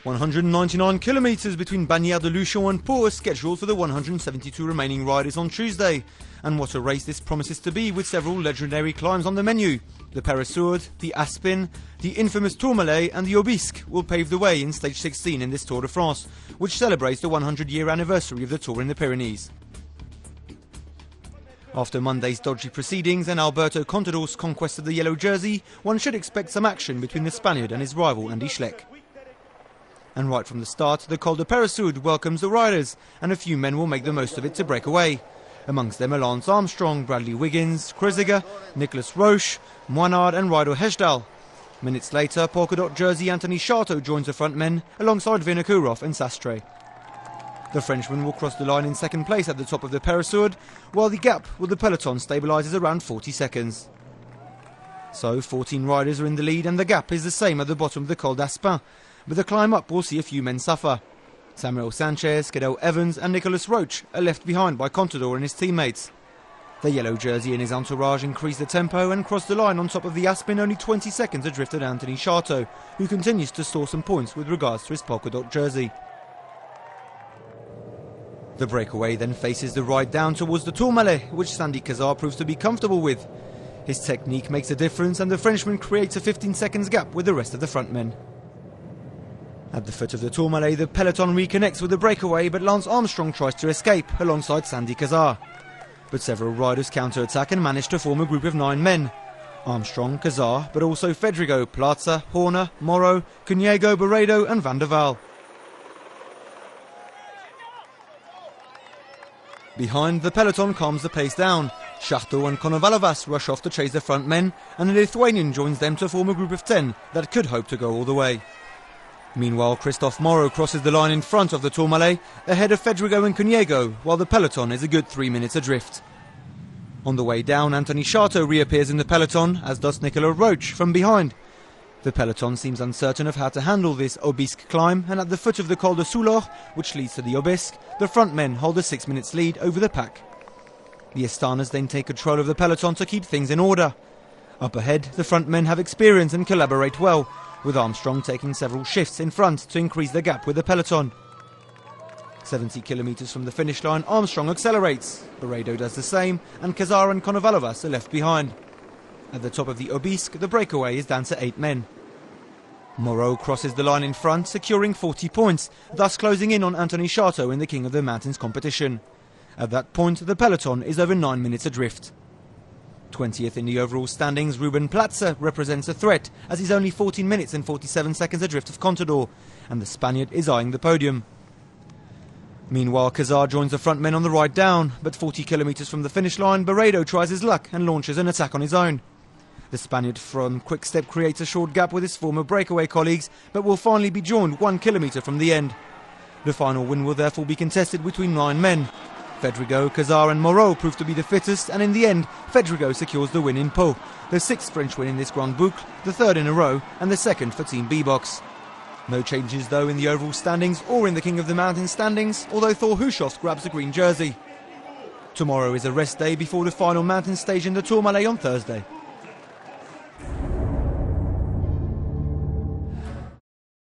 199 kilometres between Bagnères-de-Luchon and Pau are scheduled for the 172 remaining riders on Tuesday. And what a race this promises to be, with several legendary climbs on the menu. The Peyresourde, the Aspin, the infamous Tourmalet and the Aubisque will pave the way in stage 16 in this Tour de France, which celebrates the 100-year anniversary of the Tour in the Pyrenees. After Monday's dodgy proceedings and Alberto Contador's conquest of the yellow jersey, one should expect some action between the Spaniard and his rival Andy Schleck. And right from the start, the Col de Peyresourde welcomes the riders, and a few men will make the most of it to break away. Amongst them are Lance Armstrong, Bradley Wiggins, Kreuziger, Nicolas Roche, Moinard and Rido Hesjdal. Minutes later, polka dot jersey Anthony Charteau joins the front men, alongside Vinokourov and Sastre. The Frenchman will cross the line in second place at the top of the Peyresourde, while the gap with the peloton stabilises around 40 seconds. So 14 riders are in the lead, and the gap is the same at the bottom of the Col d'Aspin, but the climb up will see a few men suffer. Samuel Sanchez, Cadel Evans and Nicolas Roche are left behind by Contador and his teammates. The yellow jersey and his entourage increase the tempo and cross the line on top of the Aspin only 20 seconds adrift at Anthony Charteau, who continues to store some points with regards to his polka dot jersey. The breakaway then faces the ride down towards the Tourmalet, which Sandy Cazard proves to be comfortable with. His technique makes a difference, and the Frenchman creates a 15 seconds gap with the rest of the front men. At the foot of the Tourmalet, the peloton reconnects with the breakaway, but Lance Armstrong tries to escape alongside Sandy Cazard. But several riders counter-attack and manage to form a group of 9 men. Armstrong, Cazard, but also Fedrigo, Plaza, Horner, Moreau, Cunego, Barredo and Van der Waal. Behind, the peloton calms the pace down. Charteau and Konovalovas rush off to chase the front men, and a Lithuanian joins them to form a group of 10 that could hope to go all the way. Meanwhile, Christophe Moreau crosses the line in front of the Tourmalet, ahead of Fedrigo and Cunego, while the peloton is a good 3 minutes adrift. On the way down, Anthony Charteau reappears in the peloton, as does Nicolas Roche from behind. The peloton seems uncertain of how to handle this Aubisque climb, and at the foot of the Col de Soulor, which leads to the Aubisque, the front men hold a 6 minutes lead over the pack. The Astanas then take control of the peloton to keep things in order. Up ahead, the front men have experience and collaborate well, with Armstrong taking several shifts in front to increase the gap with the peloton. 70 kilometres from the finish line, Armstrong accelerates, Barredo does the same, and Cazard and Konovalovas are left behind. At the top of the Aubisque, the breakaway is down to 8 men. Moreau crosses the line in front, securing 40 points, thus closing in on Anthony Charteau in the King of the Mountains competition. At that point, the peloton is over 9 minutes adrift. 20th in the overall standings, Ruben Platzer represents a threat, as he's only 14 minutes and 47 seconds adrift of Contador, and the Spaniard is eyeing the podium. Meanwhile, Cazard joins the front men on the ride down, but 40 kilometres from the finish line, Barredo tries his luck and launches an attack on his own. The Spaniard from Quick Step creates a short gap with his former breakaway colleagues, but will finally be joined 1 kilometre from the end. The final win will therefore be contested between 9 men. Fedrigo, Cazard and Moreau prove to be the fittest, and in the end, Fedrigo secures the win in Pau, the 6th French win in this Grand Boucle, the 3rd in a row, and the 2nd for Team B-Box. No changes though in the overall standings or in the King of the Mountain standings, although Thor Hushovd grabs the green jersey. Tomorrow is a rest day before the final mountain stage in the Tourmalet on Thursday.